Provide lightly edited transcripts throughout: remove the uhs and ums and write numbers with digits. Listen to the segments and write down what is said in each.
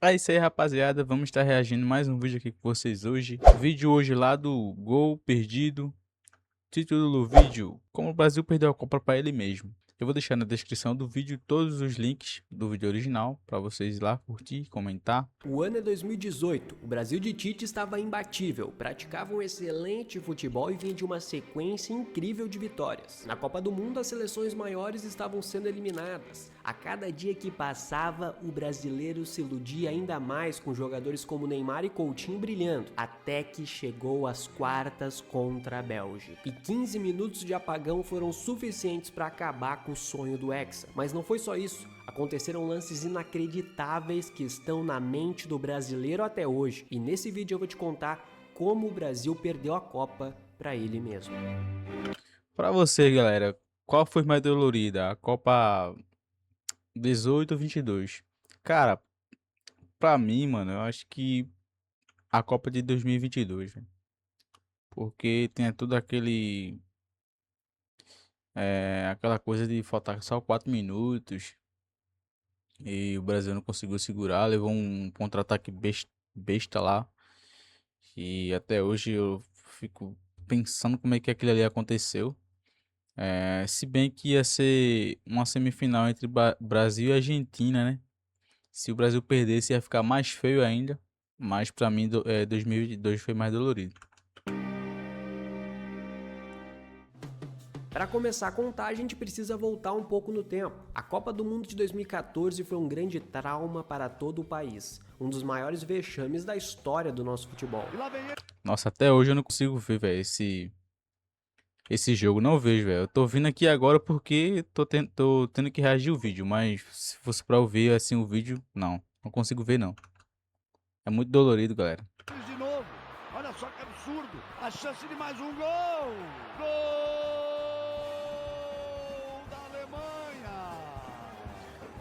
É isso aí, rapaziada. Vamos estar reagindo mais um vídeo aqui com vocês hoje. Vídeo hoje lá do gol perdido. Título do vídeo: Como o Brasil perdeu a Copa para ele mesmo. Eu vou deixar na descrição do vídeo todos os links do vídeo original para vocês ir lá curtir, comentar. O ano é 2018. O Brasil de Tite estava imbatível, praticava um excelente futebol e vinha de uma sequência incrível de vitórias. Na Copa do Mundo, as seleções maiores estavam sendo eliminadas. A cada dia que passava, o brasileiro se iludia ainda mais com jogadores como Neymar e Coutinho brilhando, até que chegou às quartas contra a Bélgica. E 15 minutos de apagão foram suficientes para acabar com o sonho do Hexa. Mas não foi só isso. Aconteceram lances inacreditáveis que estão na mente do brasileiro até hoje. E nesse vídeo eu vou te contar como o Brasil perdeu a Copa para ele mesmo. Para você, galera, qual foi mais dolorida? A Copa 18 ou 22? Cara, pra mim, mano, eu acho que a Copa de 2022, velho. Porque tem tudo aquela coisa de faltar só 4 minutos e o Brasil não conseguiu segurar, levou um contra-ataque besta lá. E até hoje eu fico pensando como é que aquilo ali aconteceu. Se bem que ia ser uma semifinal entre Brasil e Argentina, né? Se o Brasil perdesse ia ficar mais feio ainda. Mas pra mim 2022 foi mais dolorido. Para começar a contar, a gente precisa voltar um pouco no tempo. A Copa do Mundo de 2014 foi um grande trauma para todo o país, um dos maiores vexames da história do nosso futebol. Nossa, até hoje eu não consigo ver, velho, esse jogo. Não vejo, velho. Eu tô vindo aqui agora porque tô tendo que reagir o vídeo. Mas se fosse pra eu ver assim o vídeo, não consigo ver não. É muito dolorido, galera. De novo, olha só que absurdo, a chance de mais um gol! Gol da Alemanha!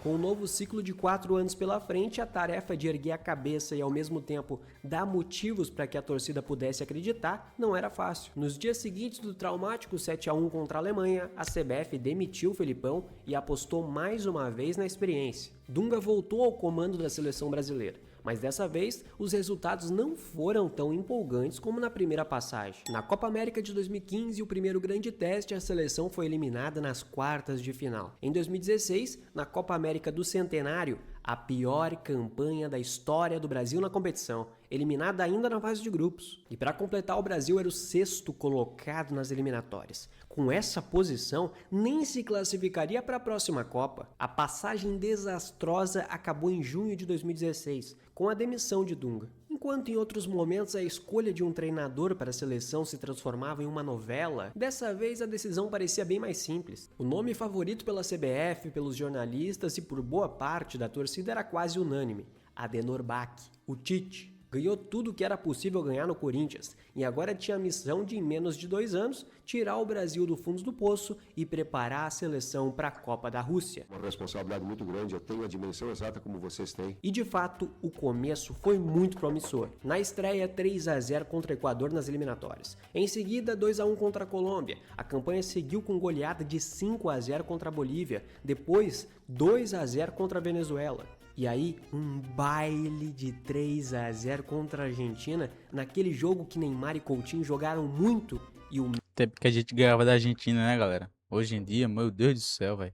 Com um novo ciclo de 4 anos pela frente, a tarefa de erguer a cabeça e ao mesmo tempo dar motivos para que a torcida pudesse acreditar não era fácil. Nos dias seguintes do traumático 7-1 contra a Alemanha, a CBF demitiu o Felipão e apostou mais uma vez na experiência. Dunga voltou ao comando da seleção brasileira. Mas dessa vez, os resultados não foram tão empolgantes como na primeira passagem. Na Copa América de 2015, o primeiro grande teste, a seleção foi eliminada nas quartas de final. Em 2016, na Copa América do Centenário, a pior campanha da história do Brasil na competição, eliminada ainda na fase de grupos. E para completar, o Brasil era o sexto colocado nas eliminatórias. Com essa posição, nem se classificaria para a próxima Copa. A passagem desastrosa acabou em junho de 2016, com a demissão de Dunga. Enquanto em outros momentos a escolha de um treinador para a seleção se transformava em uma novela, dessa vez a decisão parecia bem mais simples. O nome favorito pela CBF, pelos jornalistas e por boa parte da torcida era quase unânime: Adenor Bach, o Tite. Ganhou tudo o que era possível ganhar no Corinthians e agora tinha a missão de, em menos de 2 anos, tirar o Brasil do fundo do poço e preparar a seleção para a Copa da Rússia. Uma responsabilidade muito grande, eu tenho a dimensão exata como vocês têm. E de fato, o começo foi muito promissor. Na estreia, 3-0 contra o Equador nas eliminatórias. Em seguida, 2-1 contra a Colômbia. A campanha seguiu com goleada de 5-0 contra a Bolívia. Depois, 2-0 contra a Venezuela. E aí, um baile de 3-0 contra a Argentina, naquele jogo que Neymar e Coutinho jogaram muito e o Tempo que a gente ganhava da Argentina, né, galera? Hoje em dia, meu Deus do céu, velho.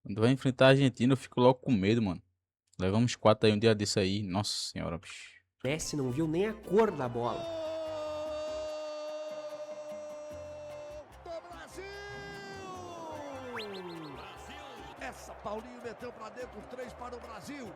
Quando vai enfrentar a Argentina, eu fico logo com medo, mano. Levamos 4 aí um dia desse aí. Nossa senhora, bicho. Messi não viu nem a cor da bola. Do Brasil! Essa Paulinho meteu pra dentro, 3 para o Brasil,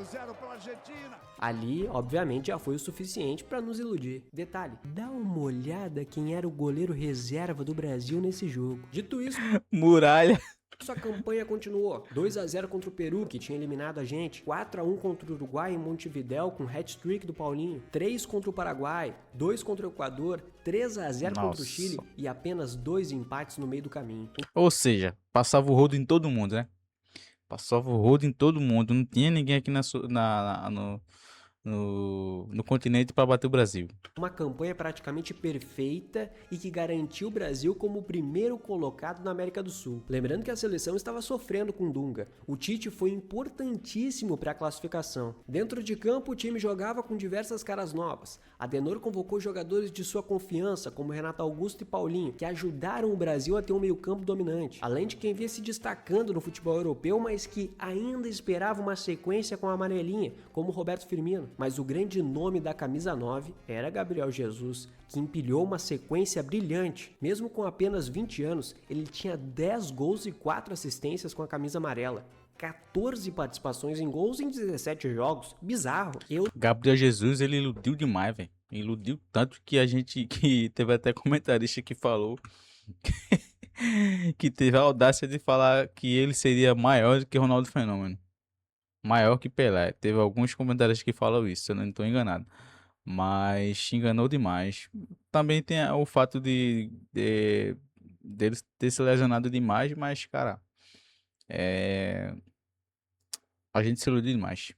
0 para a Argentina. Ali, obviamente, já foi o suficiente para nos iludir. Detalhe, dá uma olhada quem era o goleiro reserva do Brasil nesse jogo. Dito isso, Muralha. sua campanha continuou. 2-0 contra o Peru, que tinha eliminado a gente. 4-1 contra o Uruguai em Montevidéu, com hat-trick do Paulinho. 3 contra o Paraguai. 2 contra o Equador. 3-0 contra o Nossa. Chile. E apenas 2 empates no meio do caminho. Ou seja, passava o rodo em todo mundo, né? Passava o rodo em todo mundo. Não tinha ninguém aqui no continente para bater o Brasil. Uma campanha praticamente perfeita e que garantiu o Brasil como o primeiro colocado na América do Sul. Lembrando que a seleção estava sofrendo com Dunga. O Tite foi importantíssimo para a classificação. Dentro de campo, o time jogava com diversas caras novas. Adenor convocou jogadores de sua confiança, como Renato Augusto e Paulinho, que ajudaram o Brasil a ter um meio-campo dominante. Além de quem vinha se destacando no futebol europeu, mas que ainda esperava uma sequência com a amarelinha, como Roberto Firmino. Mas o grande nome da camisa 9 era Gabriel Jesus, que empilhou uma sequência brilhante. Mesmo com apenas 20 anos, ele tinha 10 gols e 4 assistências com a camisa amarela. 14 participações em gols em 17 jogos. Bizarro. Gabriel Jesus, ele iludiu demais, velho. Iludiu tanto que que teve até comentarista que falou que teve a audácia de falar que ele seria maior do que Ronaldo Fenômeno. Maior que Pelé. Teve alguns comentaristas que falam isso, se eu não estou enganado. Mas enganou demais. Também tem o fato dele ter se lesionado demais, mas, cara, a gente se iludiu demais.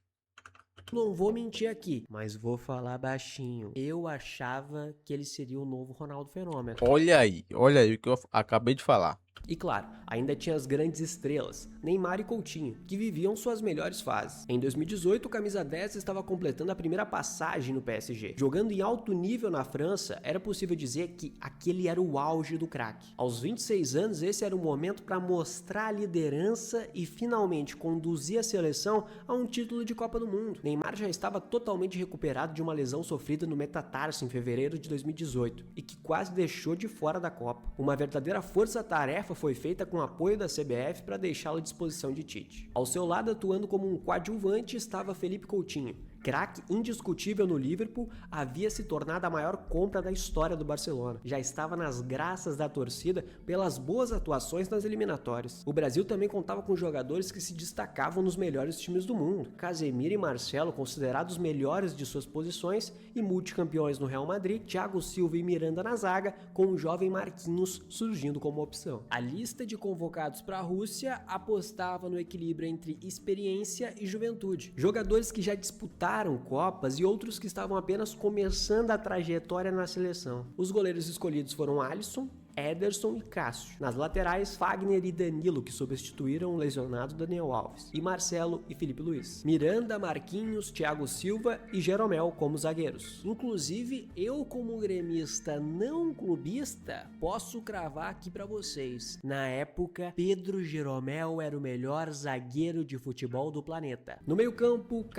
Não vou mentir aqui, mas vou falar baixinho. Eu achava que ele seria o novo Ronaldo Fenômeno. Olha aí o que eu acabei de falar. E claro, ainda tinha as grandes estrelas, Neymar e Coutinho, que viviam suas melhores fases. Em 2018, o camisa 10 estava completando a primeira passagem no PSG. Jogando em alto nível na França, era possível dizer que aquele era o auge do craque. Aos 26 anos, esse era o momento para mostrar a liderança e finalmente conduzir a seleção a um título de Copa do Mundo. Neymar já estava totalmente recuperado de uma lesão sofrida no metatarso em fevereiro de 2018 e que quase deixou de fora da Copa. Uma verdadeira força-tarefa foi feita com o apoio da CBF para deixá-lo à disposição de Tite. Ao seu lado, atuando como um coadjuvante, estava Felipe Coutinho. Craque indiscutível no Liverpool, havia se tornado a maior compra da história do Barcelona. Já estava nas graças da torcida pelas boas atuações nas eliminatórias. O Brasil também contava com jogadores que se destacavam nos melhores times do mundo. Casemiro e Marcelo, considerados melhores de suas posições e multicampeões no Real Madrid, Thiago Silva e Miranda na zaga, com o jovem Marquinhos surgindo como opção. A lista de convocados para a Rússia apostava no equilíbrio entre experiência e juventude. Jogadores que já disputaram Copas e outros que estavam apenas começando a trajetória na seleção. Os goleiros escolhidos foram Alisson, Ederson e Cássio. Nas laterais, Fagner e Danilo, que substituíram o lesionado Daniel Alves. E Marcelo e Felipe Luiz. Miranda, Marquinhos, Thiago Silva e Jeromel como zagueiros. Inclusive, eu como gremista não clubista, posso cravar aqui pra vocês. Na época, Pedro Jeromel era o melhor zagueiro de futebol do planeta. No meio-campo,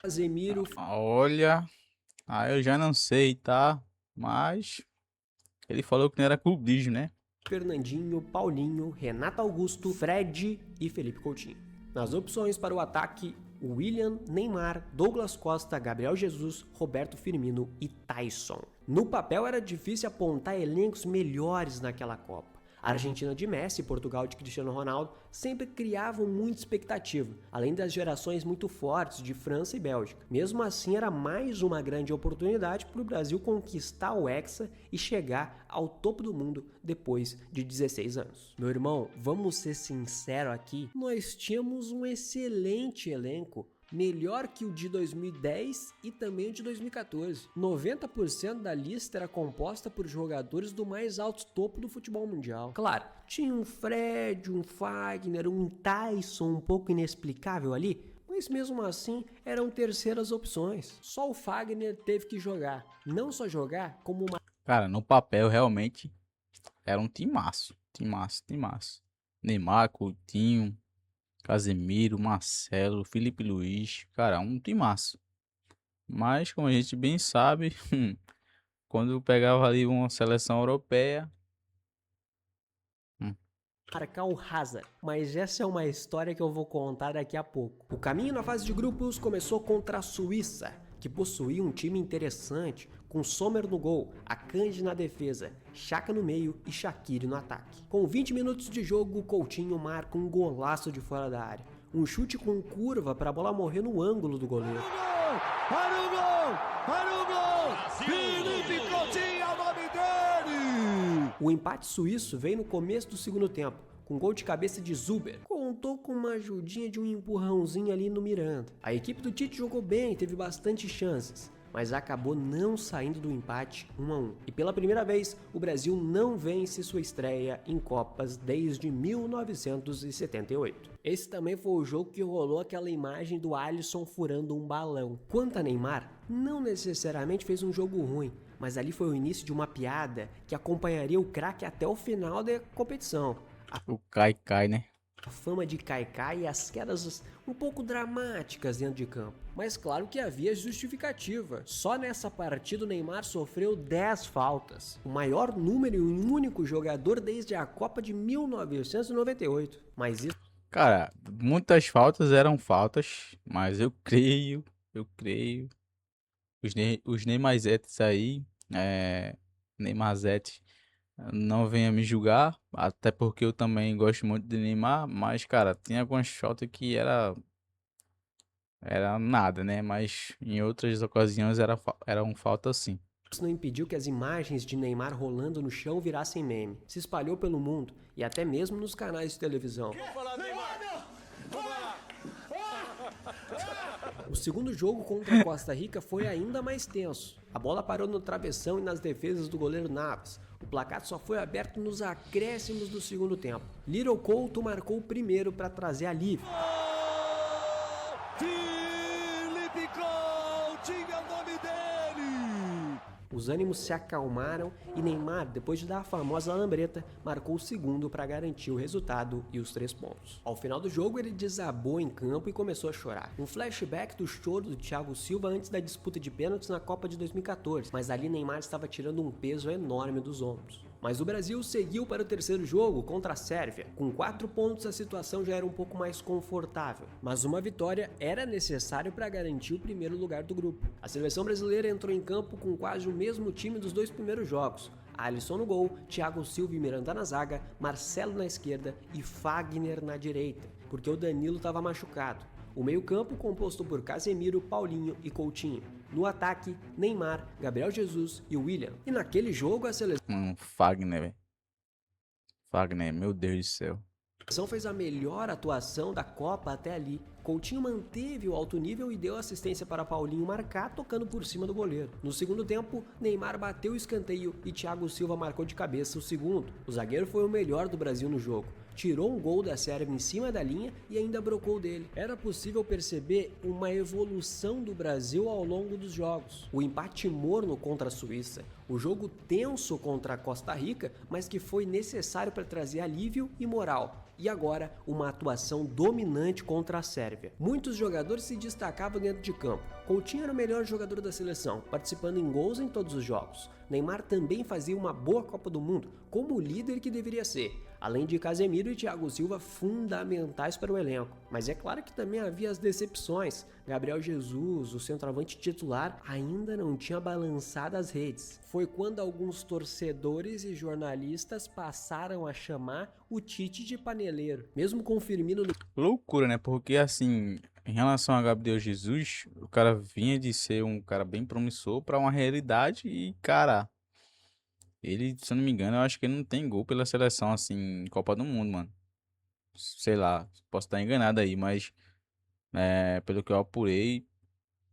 Casemiro... Olha, eu já não sei, tá? Mas ele falou que não era clubismo, né? Fernandinho, Paulinho, Renato Augusto, Fred e Felipe Coutinho. Nas opções para o ataque, William, Neymar, Douglas Costa, Gabriel Jesus, Roberto Firmino e Taison. No papel era difícil apontar elencos melhores naquela Copa. A Argentina de Messi e Portugal de Cristiano Ronaldo sempre criavam muita expectativa, além das gerações muito fortes de França e Bélgica. Mesmo assim, era mais uma grande oportunidade para o Brasil conquistar o Hexa e chegar ao topo do mundo depois de 16 anos. Meu irmão, vamos ser sinceros aqui, nós tínhamos um excelente elenco, melhor que o de 2010 e também o de 2014. 90% da lista era composta por jogadores do mais alto topo do futebol mundial. Claro, tinha um Fred, um Fagner, um Taison um pouco inexplicável ali, mas mesmo assim eram terceiras opções. Só o Fagner teve que jogar. Não só jogar, como uma... Cara, no papel realmente era um timaço. Neymar, Coutinho, Casemiro, Marcelo, Felipe Luiz, cara, um timaço. Mas, como a gente bem sabe, quando pegava ali uma seleção europeia... marcar o Hazard, mas essa é uma história que eu vou contar daqui a pouco. O caminho na fase de grupos começou contra a Suíça, que possuía um time interessante, com Sommer no gol, Akanji na defesa, Xhaka no meio e Shaqiri no ataque. Com 20 minutos de jogo, Coutinho marca um golaço de fora da área. Um chute com curva para a bola morrer no ângulo do goleiro. Olha o gol! Felipe Coutinho é o nome dele! O empate suíço veio no começo do segundo tempo, com gol de cabeça de Zuber. Contou com uma ajudinha de um empurrãozinho ali no Miranda. A equipe do Tite jogou bem, teve bastante chances, mas acabou não saindo do empate 1-1. E pela primeira vez, o Brasil não vence sua estreia em Copas desde 1978. Esse também foi o jogo que rolou aquela imagem do Alisson furando um balão. Quanto a Neymar, não necessariamente fez um jogo ruim, mas ali foi o início de uma piada que acompanharia o craque até o final da competição. O Kai, né? A fama de Kaikai e as quedas um pouco dramáticas dentro de campo. Mas claro que havia justificativa. Só nessa partida o Neymar sofreu 10 faltas. O maior número em um único jogador desde a Copa de 1998. Mas isso... Cara, muitas faltas eram faltas, mas eu creio, os Neymarzetes aí, Neymarzetes, não venha me julgar, até porque eu também gosto muito de Neymar, mas, cara, tinha algumas faltas que era nada, né? Mas em outras ocasiões eram faltas sim. Isso não impediu que as imagens de Neymar rolando no chão virassem meme. Se espalhou pelo mundo e até mesmo nos canais de televisão. O segundo jogo contra a Costa Rica foi ainda mais tenso. A bola parou no travessão e nas defesas do goleiro Navas. O placar só foi aberto nos acréscimos do segundo tempo. Little Couto marcou o primeiro para trazer alívio. Felipe Coutinho é o nome dele! Os ânimos se acalmaram e Neymar, depois de dar a famosa lambreta, marcou o segundo para garantir o resultado e os 3 pontos. Ao final do jogo, ele desabou em campo e começou a chorar. Um flashback do choro do Thiago Silva antes da disputa de pênaltis na Copa de 2014, mas ali Neymar estava tirando um peso enorme dos ombros. Mas o Brasil seguiu para o terceiro jogo contra a Sérvia. Com 4 pontos a situação já era um pouco mais confortável, mas uma vitória era necessário para garantir o primeiro lugar do grupo. A seleção brasileira entrou em campo com quase o mesmo time dos 2 primeiros jogos. Alisson no gol, Thiago Silva e Miranda na zaga, Marcelo na esquerda e Fagner na direita, porque o Danilo estava machucado. O meio-campo composto por Casemiro, Paulinho e Coutinho. No ataque, Neymar, Gabriel Jesus e William. E naquele jogo a seleção Fagner, velho. Fagner, meu Deus do céu. A seleção fez a melhor atuação da Copa até ali. Coutinho manteve o alto nível e deu assistência para Paulinho marcar, tocando por cima do goleiro. No segundo tempo, Neymar bateu o escanteio e Thiago Silva marcou de cabeça o segundo. O zagueiro foi o melhor do Brasil no jogo. Tirou um gol da Sérvia em cima da linha e ainda brocou dele. Era possível perceber uma evolução do Brasil ao longo dos jogos. O empate morno contra a Suíça, o jogo tenso contra a Costa Rica, mas que foi necessário para trazer alívio e moral. E agora, uma atuação dominante contra a Sérvia. Muitos jogadores se destacavam dentro de campo. Coutinho era o melhor jogador da seleção, participando em gols em todos os jogos. Neymar também fazia uma boa Copa do Mundo, como o líder que deveria ser. Além de Casemiro e Thiago Silva fundamentais para o elenco. Mas é claro que também havia as decepções. Gabriel Jesus, o centroavante titular, ainda não tinha balançado as redes. Foi quando alguns torcedores e jornalistas passaram a chamar o Tite de paneleiro. Mesmo com o Firmino no... Loucura, né? Porque assim, em relação a Gabriel Jesus, o cara vinha de ser um cara bem promissor para uma realidade e, cara, ele, se eu não me engano, eu acho que ele não tem gol pela seleção, assim, em Copa do Mundo, mano. Sei lá, posso estar enganado aí, mas pelo que eu apurei,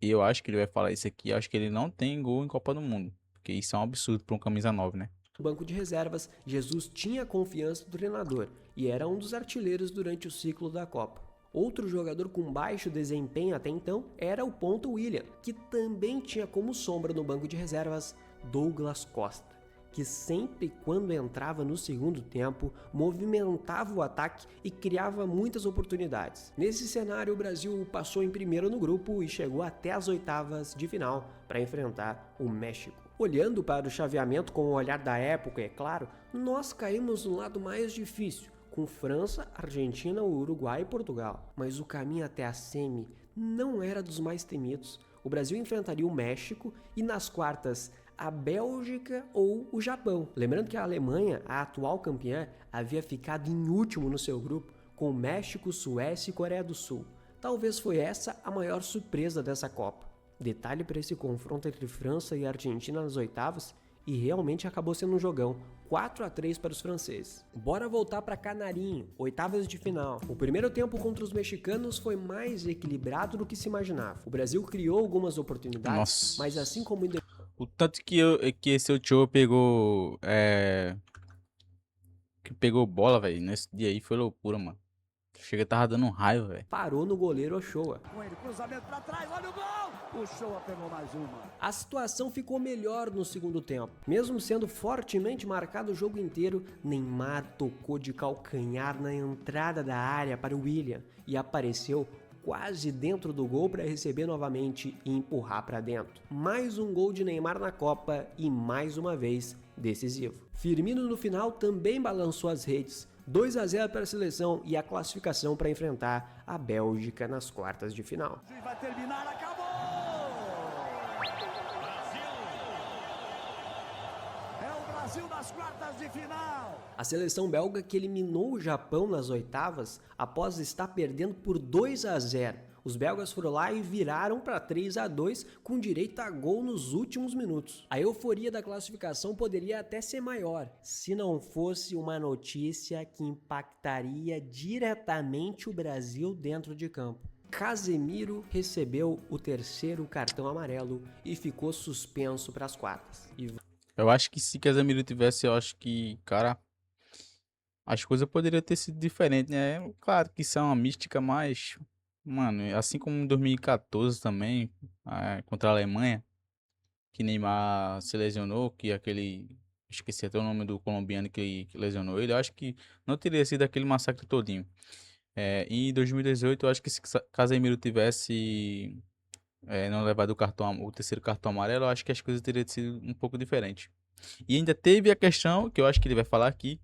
e eu acho que ele vai falar isso aqui, eu acho que ele não tem gol em Copa do Mundo. Porque isso é um absurdo para um camisa 9, né? No banco de reservas, Jesus tinha a confiança do treinador e era um dos artilheiros durante o ciclo da Copa. Outro jogador com baixo desempenho até então era o ponta William, que também tinha como sombra no banco de reservas Douglas Costa, que sempre quando entrava no segundo tempo, movimentava o ataque e criava muitas oportunidades. Nesse cenário, o Brasil passou em primeiro no grupo e chegou até as oitavas de final para enfrentar o México. Olhando para o chaveamento com o olhar da época, é claro, nós caímos no lado mais difícil, com França, Argentina, Uruguai e Portugal. Mas o caminho até a semi não era dos mais temidos. O Brasil enfrentaria o México e nas quartas a Bélgica ou o Japão. Lembrando que a Alemanha, a atual campeã, havia ficado em último no seu grupo, com México, Suécia e Coreia do Sul. Talvez foi essa a maior surpresa dessa Copa. Detalhe para esse confronto entre França e Argentina nas oitavas, E realmente acabou sendo um jogão. 4-3 para os franceses. Bora voltar para Canarinho, oitavas de final. O primeiro tempo contra os mexicanos foi mais equilibrado do que se imaginava. O Brasil criou algumas oportunidades, Nossa. mas assim como O tanto que esse Ochoa pegou. Que pegou bola, velho. Nesse dia aí foi loucura, mano. Chega, tava dando raiva, velho. parou no goleiro Ochoa. Com ele, cruzamento pra trás, olha o gol! O Shoa pegou mais uma. A situação ficou melhor no segundo tempo. Mesmo sendo fortemente marcado o jogo inteiro, Neymar tocou de calcanhar na entrada da área para o William e apareceu quase dentro do gol para receber novamente e empurrar para dentro. Mais um gol de Neymar na Copa e mais uma vez decisivo. Firmino no final também balançou as redes. 2-0 para a seleção e a classificação para enfrentar a Bélgica nas quartas de final. O juiz vai terminar, acabou! É o Brasil nas quartas de final! A seleção belga que eliminou o Japão nas oitavas após estar perdendo por 2-0. Os belgas foram lá e viraram para 3-2 com direito a gol nos últimos minutos. A euforia da classificação poderia até ser maior, se não fosse uma notícia que impactaria diretamente o Brasil dentro de campo. Casemiro recebeu o terceiro cartão amarelo e ficou suspenso para as quartas. Eu acho que se Casemiro tivesse, eu acho que, cara, as coisas poderiam ter sido diferentes, né? Claro que isso é uma mística, mas, mano, assim como em 2014 também, contra a Alemanha, que Neymar se lesionou, que aquele, esqueci até o nome do colombiano que lesionou ele, eu acho que não teria sido aquele massacre todinho. E em 2018, eu acho que se Casemiro tivesse não levado o terceiro cartão amarelo, eu acho que as coisas teriam sido um pouco diferentes. E ainda teve a questão, que eu acho que ele vai falar aqui,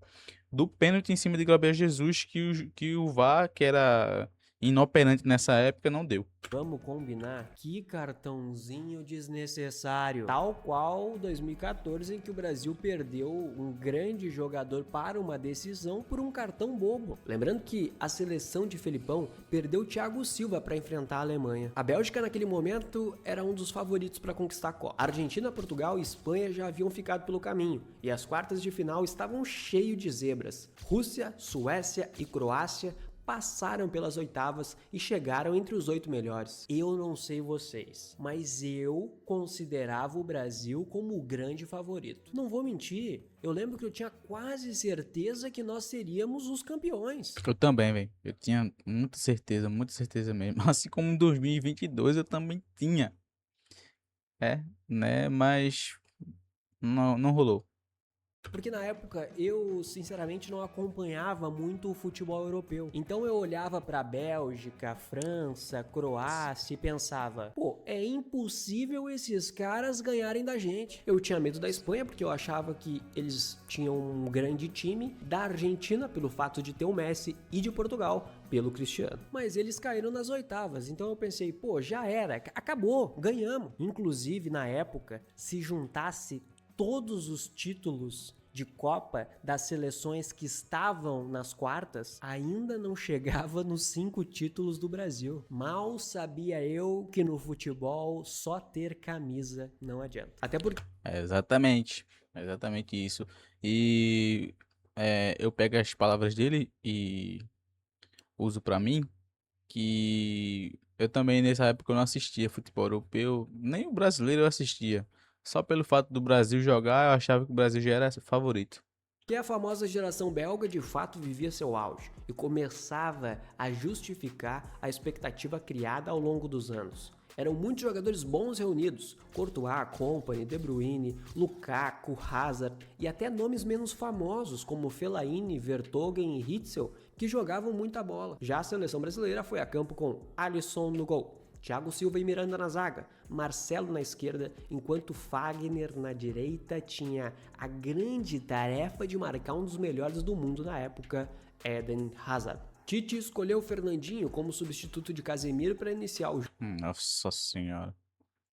do pênalti em cima de Gabriel Jesus, que o VAR, que era inoperante nessa época, não deu. Vamos combinar? Que cartãozinho desnecessário. Tal qual 2014, em que o Brasil perdeu um grande jogador para uma decisão por um cartão bobo. Lembrando que a seleção de Felipão perdeu o Thiago Silva para enfrentar a Alemanha. A Bélgica, naquele momento, era um dos favoritos para conquistar a Copa. Argentina, Portugal e Espanha já haviam ficado pelo caminho, e as quartas de final estavam cheias de zebras. Rússia, Suécia e Croácia passaram pelas oitavas e chegaram entre os 8 melhores. Eu não sei vocês, mas eu considerava o Brasil como o grande favorito. Não vou mentir, eu lembro que eu tinha quase certeza que nós seríamos os campeões. Eu também, velho. Eu tinha muita certeza mesmo. Assim como em 2022 eu também tinha. Né? Mas não rolou. Porque na época eu sinceramente não acompanhava muito o futebol europeu. Então eu olhava pra Bélgica, França, Croácia e pensava: pô, é impossível esses caras ganharem da gente. Eu tinha medo da Espanha porque eu achava que eles tinham um grande time, da Argentina pelo fato de ter o Messi e de Portugal pelo Cristiano. Mas eles caíram nas oitavas, então eu pensei: pô, já era, acabou, ganhamos. Inclusive na época, se juntasse todos os títulos de Copa das seleções que estavam nas quartas, ainda não chegava nos 5 títulos do Brasil. Mal sabia eu que no futebol só ter camisa não adianta. Até porque Exatamente isso. E eu pego as palavras dele e uso pra mim, que eu também nessa época eu não assistia futebol europeu, nem o brasileiro eu assistia. Só pelo fato do Brasil jogar, eu achava que o Brasil já era favorito. que a famosa geração belga de fato vivia seu auge e começava a justificar a expectativa criada ao longo dos anos. Eram muitos jogadores bons reunidos: Courtois, Kompany, De Bruyne, Lukaku, Hazard e até nomes menos famosos como Fellaini, Vertonghen e Witsel, que jogavam muita bola. Já a seleção brasileira foi a campo com Alisson no gol, Thiago Silva e Miranda na zaga, Marcelo na esquerda, enquanto Fagner na direita tinha a grande tarefa de marcar um dos melhores do mundo na época, Eden Hazard. Tite escolheu Fernandinho como substituto de Casemiro para iniciar o Nossa senhora.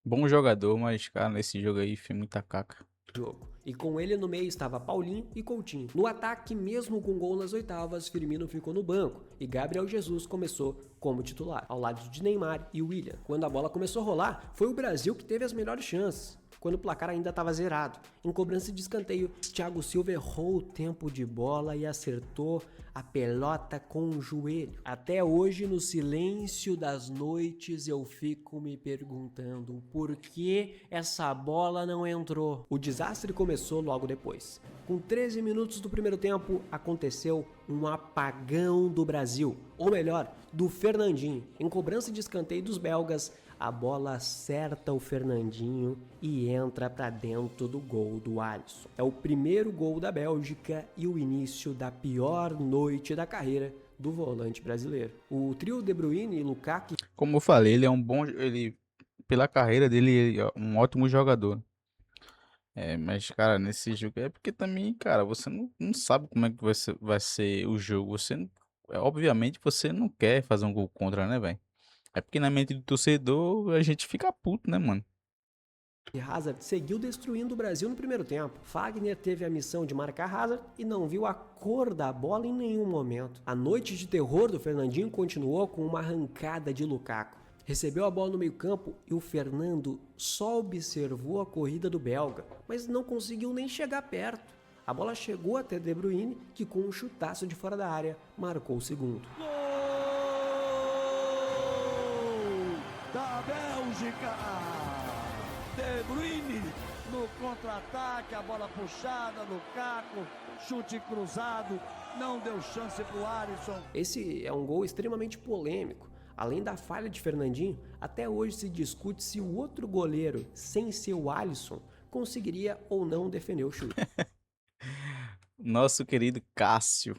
Bom jogador, mas, cara, nesse jogo aí foi muita caca. jogo. E com ele no meio estava Paulinho e Coutinho. No ataque, mesmo com gol nas oitavas, Firmino ficou no banco e Gabriel Jesus começou como titular, ao lado de Neymar e William. Quando a bola começou a rolar, foi o Brasil que teve as melhores chances. quando o placar ainda estava zerado. Em cobrança de escanteio, Thiago Silva errou o tempo de bola e acertou a pelota com o joelho. Até hoje, no silêncio das noites, eu fico me perguntando por que essa bola não entrou. O desastre começou logo depois. Com 13 minutos do primeiro tempo, aconteceu um apagão do Brasil, ou melhor, do Fernandinho. Em cobrança de escanteio dos belgas, a bola acerta o Fernandinho e entra para dentro do gol do Alisson. É o primeiro gol da Bélgica e o início da pior noite da carreira do volante brasileiro. O trio De Bruyne e Lukaku... Como eu falei, ele é um bom... pela carreira dele, ele é um ótimo jogador. Mas, cara, nesse jogo é porque também, cara, você não sabe como é que vai ser o jogo. Obviamente, você não quer fazer um gol contra, né, velho? É porque na mente do torcedor a gente fica puto, né, mano? E Hazard seguiu destruindo o Brasil no primeiro tempo. Fagner teve a missão de marcar Hazard e não viu a cor da bola em nenhum momento. A noite de terror do Fernandinho continuou com uma arrancada de Lukaku. Recebeu a bola no meio-campo e o Fernando só observou a corrida do belga, mas não conseguiu nem chegar perto. A bola chegou até De Bruyne, que com um chutaço de fora da área marcou o segundo. Da Bélgica, De Bruyne no contra-ataque, a bola puxada, Lukaku, chute cruzado, não deu chance pro Alisson. Esse é um gol extremamente polêmico. Além da falha de Fernandinho, até hoje se discute se o outro goleiro, sem ser o Alisson, conseguiria ou não defender o chute. Nosso querido Cássio.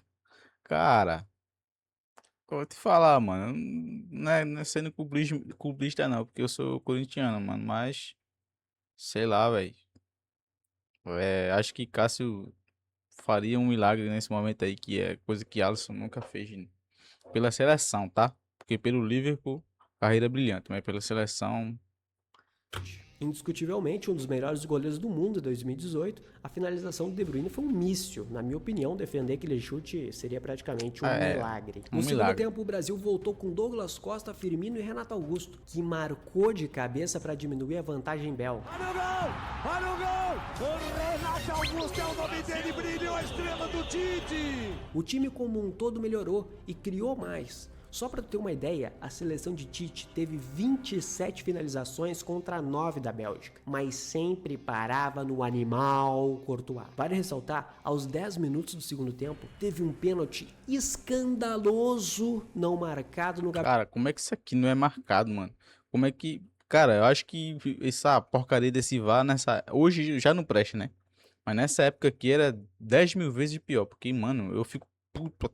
Cara, vou te falar, mano. Não é sendo clubista, não, porque eu sou corintiano, mano. Mas, sei lá, velho. Acho que Cássio faria um milagre nesse momento aí, que é coisa que Alisson nunca fez pela seleção, tá? Porque pelo Liverpool, carreira brilhante, mas pela seleção. Indiscutivelmente, um dos melhores goleiros do mundo em 2018, a finalização do De Bruyne foi um míssil. Na minha opinião, defender aquele chute seria praticamente um milagre. No segundo tempo, o Brasil voltou com Douglas Costa, Firmino e Renato Augusto, que marcou de cabeça para diminuir a vantagem belga. Olha o gol! Olha o gol! O Renato Augusto é o nome dele, brilhou a estrela do Tite! O time como um todo melhorou e criou mais. Só para ter uma ideia, a seleção de Tite teve 27 finalizações contra 9 da Bélgica, mas sempre parava no animal Courtois. Vale ressaltar, aos 10 minutos do segundo tempo, teve um pênalti escandaloso não marcado no Cara, como é que isso aqui não é marcado, mano? Como é que... Cara, eu acho que essa porcaria desse VAR hoje já não presta, né? Mas nessa época aqui era 10 mil vezes pior, porque, mano, eu fico puto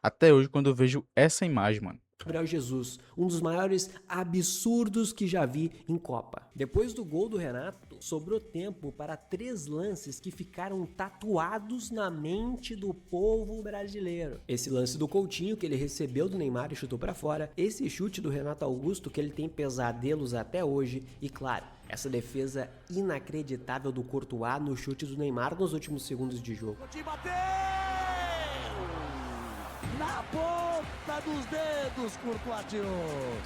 até hoje quando eu vejo essa imagem, mano. Gabriel Jesus, um dos maiores absurdos que já vi em Copa. Depois do gol do Renato, sobrou tempo para 3 lances que ficaram tatuados na mente do povo brasileiro. Esse lance do Coutinho, que ele recebeu do Neymar e chutou para fora, esse chute do Renato Augusto, que ele tem pesadelos até hoje, e claro, essa defesa inacreditável do Courtois no chute do Neymar nos últimos segundos de jogo. Na ponta dos dedos, Courtois tirou.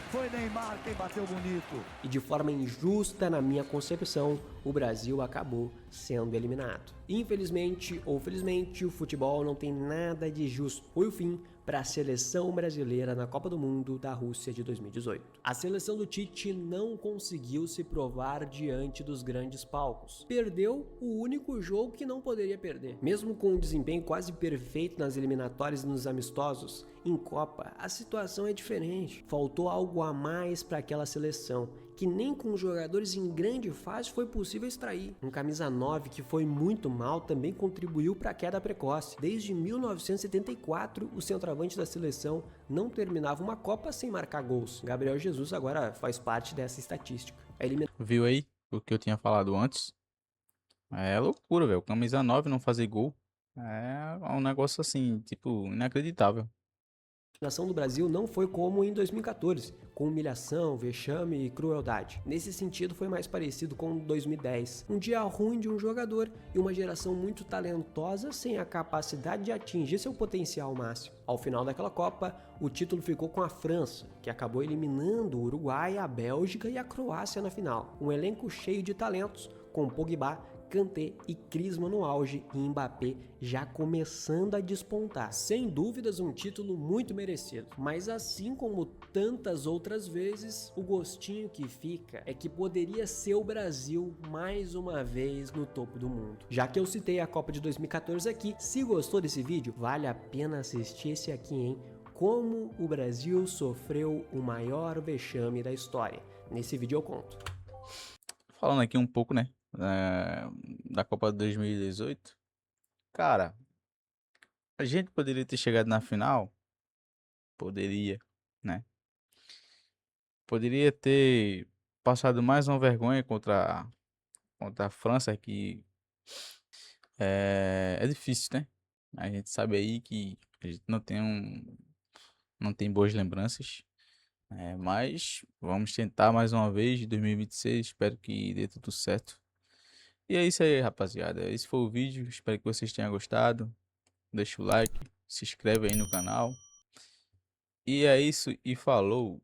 Foi Neymar quem bateu bonito. E de forma injusta, na minha concepção, o Brasil acabou sendo eliminado. Infelizmente ou felizmente, o futebol não tem nada de justo. Foi o fim para a seleção brasileira na Copa do Mundo da Rússia de 2018. A seleção do Tite não conseguiu se provar diante dos grandes palcos. Perdeu o único jogo que não poderia perder. Mesmo com um desempenho quase perfeito nas eliminatórias e nos amistosos, em Copa a situação é diferente. Faltou algo a mais para aquela seleção, que nem com jogadores em grande fase foi possível extrair. Um camisa 9 que foi muito mal também contribuiu para a queda precoce. Desde 1974, o centroavante da seleção não terminava uma Copa sem marcar gols. Gabriel Jesus agora faz parte dessa estatística. Viu aí o que eu tinha falado antes? É loucura, velho. Camisa 9 não fazer gol. É um negócio assim, tipo, inacreditável. A nação do Brasil não foi como em 2014, com humilhação, vexame e crueldade. Nesse sentido, foi mais parecido com 2010. Um dia ruim de um jogador e uma geração muito talentosa sem a capacidade de atingir seu potencial máximo. Ao final daquela Copa, o título ficou com a França, que acabou eliminando o Uruguai, a Bélgica e a Croácia na final. Um elenco cheio de talentos, com Pogba, Kanté e Griezmann no auge e Mbappé já começando a despontar. Sem dúvidas um título muito merecido, mas assim como tantas outras vezes, o gostinho que fica é que poderia ser o Brasil mais uma vez no topo do mundo. Já que eu citei a Copa de 2014 aqui, se gostou desse vídeo, vale a pena assistir esse aqui, hein? Como o Brasil sofreu o maior vexame da história. Nesse vídeo eu conto. Falando aqui um pouco, né, da Copa de 2018. Cara, a gente poderia ter chegado na final? Poderia, né? Poderia ter passado mais uma vergonha contra a França, que é difícil, né? A gente sabe aí que a gente não tem boas lembranças, mas vamos tentar mais uma vez de 2026. Espero que dê tudo certo. E é isso aí, rapaziada. Esse foi o vídeo. Espero que vocês tenham gostado. Deixa o like, se inscreve aí no canal. E é isso e falou.